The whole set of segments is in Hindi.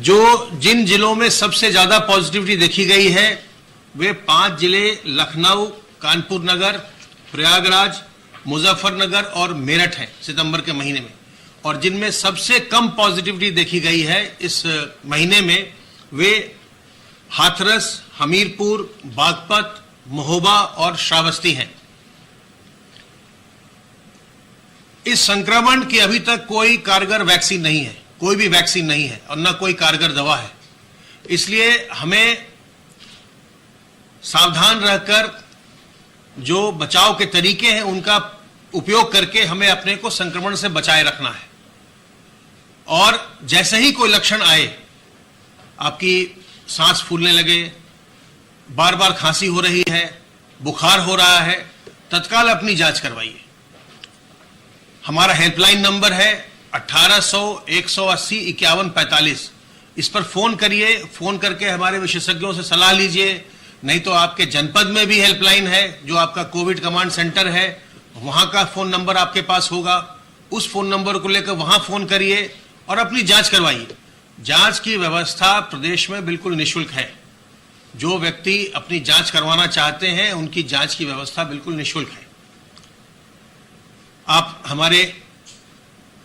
जिन जिलों में सबसे ज्यादा पॉजिटिविटी देखी गई है वे 5 जिले लखनऊ, कानपुर नगर, प्रयागराज, मुजफ्फरनगर और मेरठ हैं सितंबर के महीने में। और जिनमें सबसे कम पॉजिटिविटी देखी गई है इस महीने में वे हाथरस, हमीरपुर, बागपत, महोबा और श्रावस्ती हैं। इस संक्रमण की अभी तक कोई कारगर वैक्सीन नहीं है, कोई भी वैक्सीन नहीं है और न कोई कारगर दवा है। इसलिए हमें सावधान रहकर जो बचाव के तरीके हैं उनका उपयोग करके हमें अपने को संक्रमण से बचाए रखना है। और जैसे ही कोई लक्षण आए, आपकी सांस फूलने लगे, बार बार खांसी हो रही है, बुखार हो रहा है, तत्काल अपनी जांच करवाइए। हमारा हेल्पलाइन नंबर है 1800-180-5145। इस पर फोन करिए, फोन करके हमारे विशेषज्ञों से सलाह लीजिए। नहीं तो आपके जनपद में भी हेल्पलाइन है जो आपका कोविड कमांड सेंटर है, वहां का फोन नंबर आपके पास होगा, उस फोन नंबर को लेकर वहां फोन करिए और अपनी जांच करवाइए। जांच की व्यवस्था प्रदेश में बिल्कुल निःशुल्क है। जो व्यक्ति अपनी जांच करवाना चाहते हैं उनकी जांच की व्यवस्था बिल्कुल निःशुल्क है। आप हमारे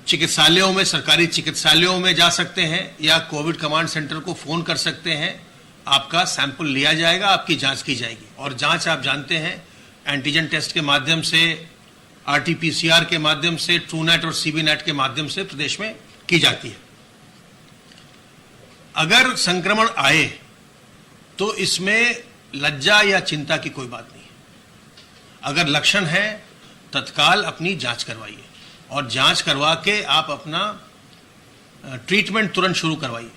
चिकित्सालयों में, सरकारी चिकित्सालयों में जा सकते हैं या कोविड कमांड सेंटर को फोन कर सकते हैं। आपका सैंपल लिया जाएगा, आपकी जांच की जाएगी। और जांच आप जानते हैं एंटीजन टेस्ट के माध्यम से, आरटीपीसीआर के माध्यम से, ट्रूनेट और सीबीनेट के माध्यम से प्रदेश में की जाती है। अगर संक्रमण आए तो इसमें लज्जा या चिंता की कोई बात नहीं है। अगर लक्षण है तत्काल अपनी जांच करवाइए और जांच करवा के आप अपना ट्रीटमेंट तुरंत शुरू करवाइए,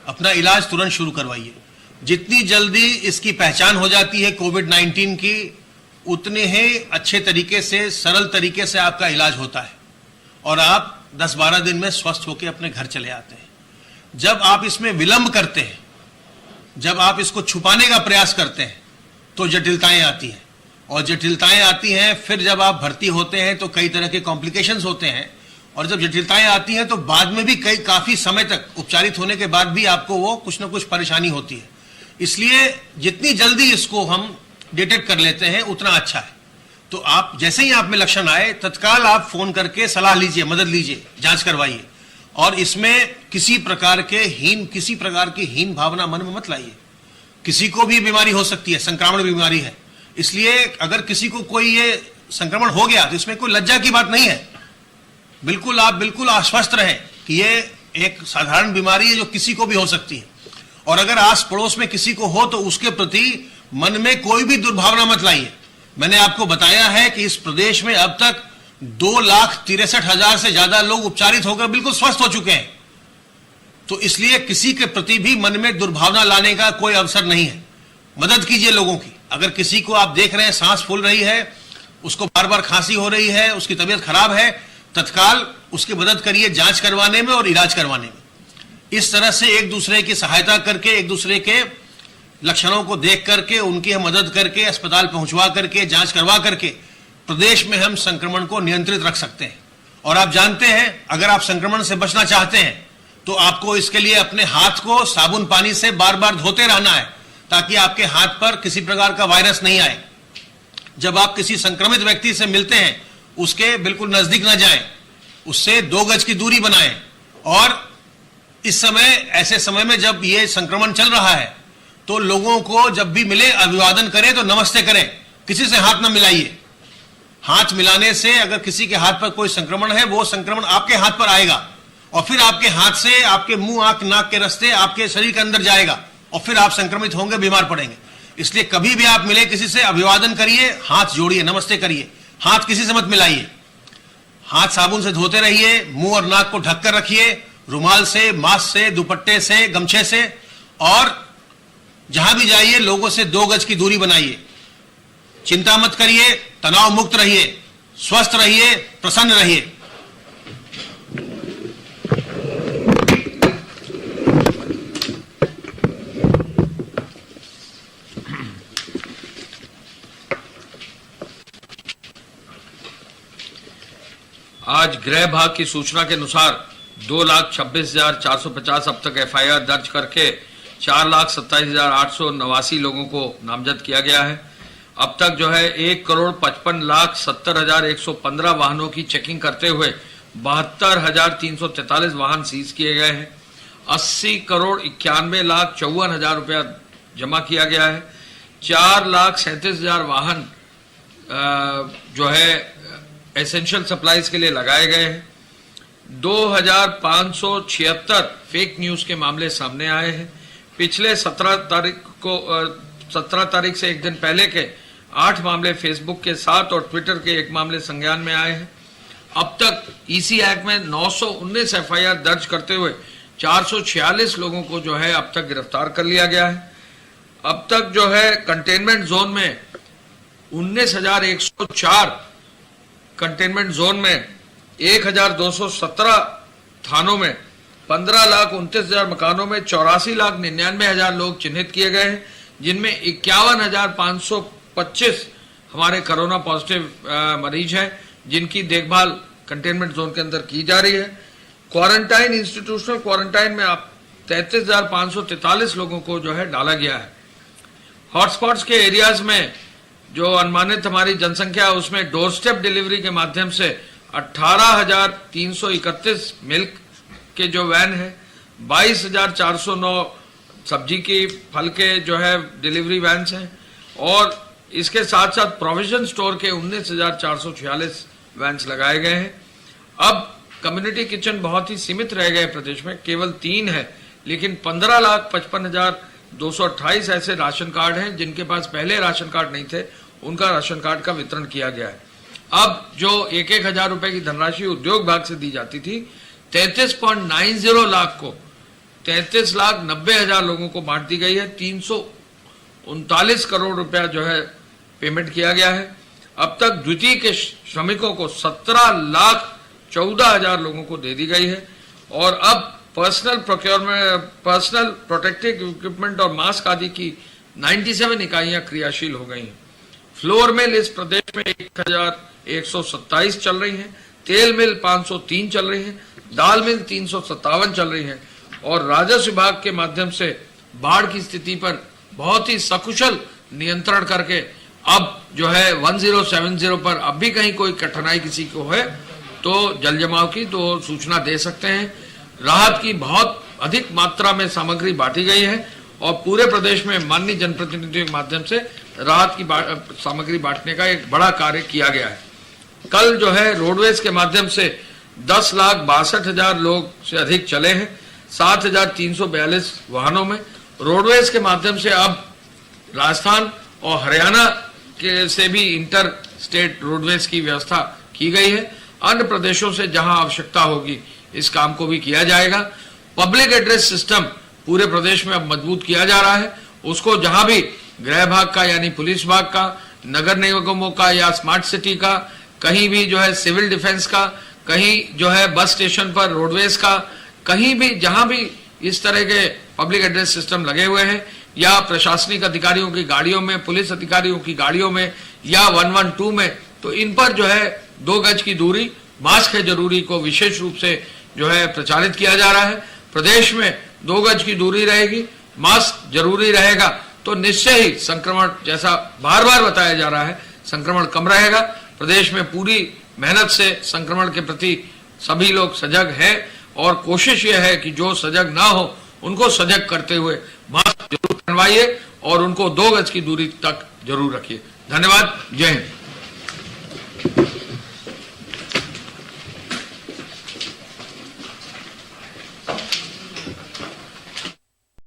अपना इलाज तुरंत शुरू करवाइए। जितनी जल्दी इसकी पहचान हो जाती है कोविड-19 की, उतने ही अच्छे तरीके से, सरल तरीके से आपका इलाज होता है और आप 10-12 दिन में स्वस्थ होकर अपने घर चले आते हैं। जब आप इसमें विलंब करते हैं, जब आप इसको छुपाने का प्रयास करते हैं तो जटिलताएं आती हैं। और जटिलताएं आती हैं, फिर जब आप भर्ती होते हैं तो कई तरह के कॉम्प्लिकेशंस होते हैं। और जब जटिलताएं आती हैं तो बाद में भी काफी समय तक उपचारित होने के बाद भी आपको वो कुछ ना कुछ परेशानी होती है। इसलिए जितनी जल्दी इसको हम डिटेक्ट कर लेते हैं उतना अच्छा है। तो आप जैसे ही आप में लक्षण आए तत्काल आप फोन करके सलाह लीजिए, मदद लीजिए, जांच करवाइए। और इसमें किसी प्रकार की हीन भावना मन में मत लाइए। किसी को भी बीमारी हो सकती है, संक्रामक बीमारी है। इसलिए अगर किसी को कोई ये संक्रमण हो गया तो इसमें कोई लज्जा की बात नहीं है। आप बिल्कुल आश्वस्त रहें कि ये एक साधारण बीमारी है जो किसी को भी हो सकती है। और अगर आस पड़ोस में किसी को हो तो उसके प्रति मन में कोई भी दुर्भावना मत लाइए। मैंने आपको बताया है कि इस प्रदेश में अब तक 2,63,000 से ज्यादा लोग उपचारित होकर बिल्कुल स्वस्थ हो चुके हैं। तो इसलिए किसी के प्रति भी मन में दुर्भावना लाने का कोई अवसर नहीं है। मदद कीजिए लोगों की। अगर किसी को आप देख रहे हैं सांस फूल रही है, उसको बार बार खांसी हो रही है, उसकी तबीयत खराब है, तत्काल उसकी मदद करिए जांच करवाने में और इलाज करवाने में। इस तरह से एक दूसरे की सहायता करके, एक दूसरे के लक्षणों को देख करके, उनकी मदद करके, अस्पताल पहुंचवा करके, जांच करवा करके प्रदेश में हम संक्रमण को नियंत्रित रख सकते हैं। और आप जानते हैं अगर आप संक्रमण से बचना चाहते हैं तो आपको इसके लिए अपने हाथ को साबुन पानी से बार बार धोते रहना है ताकि आपके हाथ पर किसी प्रकार का वायरस नहीं आए। जब आप किसी संक्रमित व्यक्ति से मिलते हैं उसके बिल्कुल नजदीक न जाएं, उससे 2 गज की दूरी बनाएं। और इस समय, ऐसे समय में जब ये संक्रमण चल रहा है तो लोगों को जब भी मिले अभिवादन करें तो नमस्ते करें, किसी से हाथ न मिलाइए। हाथ मिलाने से अगर किसी के हाथ पर कोई संक्रमण है वो संक्रमण आपके हाथ पर आएगा और फिर आपके हाथ से आपके मुंह, आंख, नाक के रास्ते आपके शरीर के अंदर जाएगा और फिर आप संक्रमित होंगे, बीमार पड़ेंगे। इसलिए कभी भी आप मिले किसी से अभिवादन करिए, हाथ जोड़िए, नमस्ते करिए, हाथ किसी से मत मिलाइए। हाथ साबुन से धोते रहिए, मुंह और नाक को ढककर रखिए, रुमाल से, मास्क से, दुपट्टे से, गमछे से। और जहां भी जाइए लोगों से 2 गज की दूरी बनाइए। चिंता मत करिए, तनाव मुक्त रहिए, स्वस्थ रहिए, प्रसन्न रहिए। आज गृह विभाग की सूचना के अनुसार 2,26,450 अब तक FIR दर्ज करके 4,27,889 लोगों को नामजद किया गया है। अब तक जो है 1,55,70,115 वाहनों की चेकिंग करते हुए 72,343 वाहन सीज किए गए हैं। 80,91,54,000 रुपया जमा किया गया है। 4,37,000 वाहन जो है एसेंशियल सप्लाईज के लिए लगाए गए हैं। 2,576 फेक न्यूज के मामले सामने आए हैं। पिछले 17 तारीख से एक दिन पहले के 8 मामले फेसबुक के 7 और ट्विटर के 1 मामले संज्ञान में आए हैं। अब तक ईसी एक्ट में 919 FIR दर्ज करते हुए 446 लोगों को जो है अब तक गिरफ्तार कर लिया गया है। अब तक जो है कंटेनमेंट जोन में 19,104 कंटेनमेंट जोन में 1,217 थानों में 15,29,000 मकानों में 84,99,000 लोग चिन्हित किए गए हैं, जिनमें 51,525 हमारे कोरोना पॉजिटिव मरीज हैं, जिनकी देखभाल कंटेनमेंट जोन के अंदर की जा रही है। क्वारंटाइन, इंस्टीट्यूशनल क्वारंटाइन में आप 33,543 लोगों को जो है डाला गया है। हॉटस्पॉट्स के एरियाज में जो अनुमानित हमारी जनसंख्या है, उसमें डोर स्टेप डिलीवरी के माध्यम से 18,331 मिल्क के जो वैन है, 22,409 सब्जी की फल के जो है डिलीवरी वैन्स हैं, और इसके साथ साथ प्रोविजन स्टोर के 19,446 वैन्स लगाए गए हैं। अब कम्युनिटी किचन बहुत ही सीमित रह गए प्रदेश में, केवल 3 है, लेकिन 15,55,228 ऐसे राशन कार्ड हैं जिनके पास पहले राशन कार्ड नहीं थे, उनका राशन कार्ड का वितरण किया गया है। अब जो 1,000 रुपए की धनराशि उद्योग विभाग से दी जाती थी, 33.90 लाख को 33,90,000 लोगों को बांट दी गई है। 339 करोड़ रुपया जो है पेमेंट किया गया है। अब तक द्वितीय के श्रमिकों को 17,14,000 लोगों को दे दी गई है। और अब personal procurement, personal protective equipment और मास्क आदि की 97 इकाइयां क्रियाशील हो गई हैं। फ्लोर मिल इस प्रदेश में 1,127 चल रही हैं, तेल मिल 503 चल रही हैं, दाल मिल 357 चल रही है, और राजस्व विभाग के माध्यम से बाढ़ की स्थिति पर बहुत ही सकुशल नियंत्रण करके अब जो है 1070 पर अब भी कहीं कोई कठिनाई किसी को है तो जल जमाव की तो सूचना दे सकते हैं। राहत की बहुत अधिक मात्रा में सामग्री बांटी गई है और पूरे प्रदेश में माननीय जनप्रतिनिधियों के माध्यम से राहत की सामग्री बांटने का एक बड़ा कार्य किया गया है। कल जो है रोडवेज के माध्यम से 10,62,000 लोग से अधिक चले हैं, 7,342 वाहनों में। रोडवेज के माध्यम से अब राजस्थान और हरियाणा के से भी इंटर स्टेट रोडवेज की व्यवस्था की गई है। अन्य प्रदेशों से जहां आवश्यकता होगी इस काम को भी किया जाएगा। पब्लिक एड्रेस सिस्टम पूरे प्रदेश में अब मजबूत किया जा रहा है। उसको जहां भी गृह विभाग का यानी पुलिस विभाग का, नगर निगमों का या स्मार्ट सिटी का, कहीं भी जो है सिविल डिफेंस का, कहीं जो है बस स्टेशन पर रोडवेज का, कहीं भी जहां भी इस तरह के पब्लिक एड्रेस सिस्टम लगे हुए हैं या प्रशासनिक अधिकारियों की गाड़ियों में, पुलिस अधिकारियों की गाड़ियों में या 112 में, तो इन पर जो है 2 गज की दूरी, मास्क है जरूरी को विशेष रूप से जो है प्रचारित किया जा रहा है। प्रदेश में 2 गज की दूरी रहेगी, मास्क जरूरी रहेगा तो निश्चय ही संक्रमण, जैसा बार बार बताया जा रहा है, संक्रमण कम रहेगा। प्रदेश में पूरी मेहनत से संक्रमण के प्रति सभी लोग सजग हैं और कोशिश यह है कि जो सजग ना हो उनको सजग करते हुए मास्क जरूर पहनवाइए और उनको 2 गज की दूरी तक जरूर रखिए। धन्यवाद। जय हिंद।